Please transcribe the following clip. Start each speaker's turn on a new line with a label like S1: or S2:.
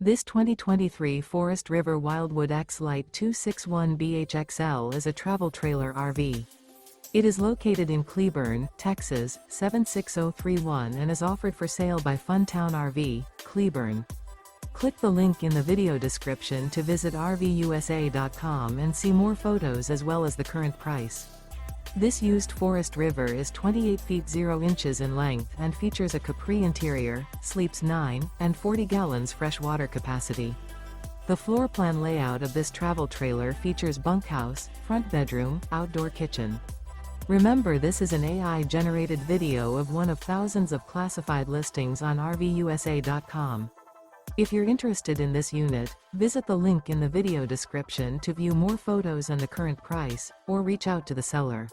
S1: This 2023 Forest River Wildwood X-Lite 261BHXL is a travel trailer RV. It is located in Cleburne, Texas, 76031 and is offered for sale by Funtown RV, Cleburne. Click the link in the video description to visit RVUSA.com and see more photos as well as the current price. This used Forest River is 28 feet 0 inches in length and features a CAPRI interior, sleeps 9, and 40 gallons fresh water capacity. The floor plan layout of this travel trailer features bunkhouse, front bedroom, outdoor kitchen. Remember, this is an AI-generated video of one of thousands of classified listings on RVUSA.com. If you're interested in this unit, visit the link in the video description to view more photos and the current price, or reach out to the seller.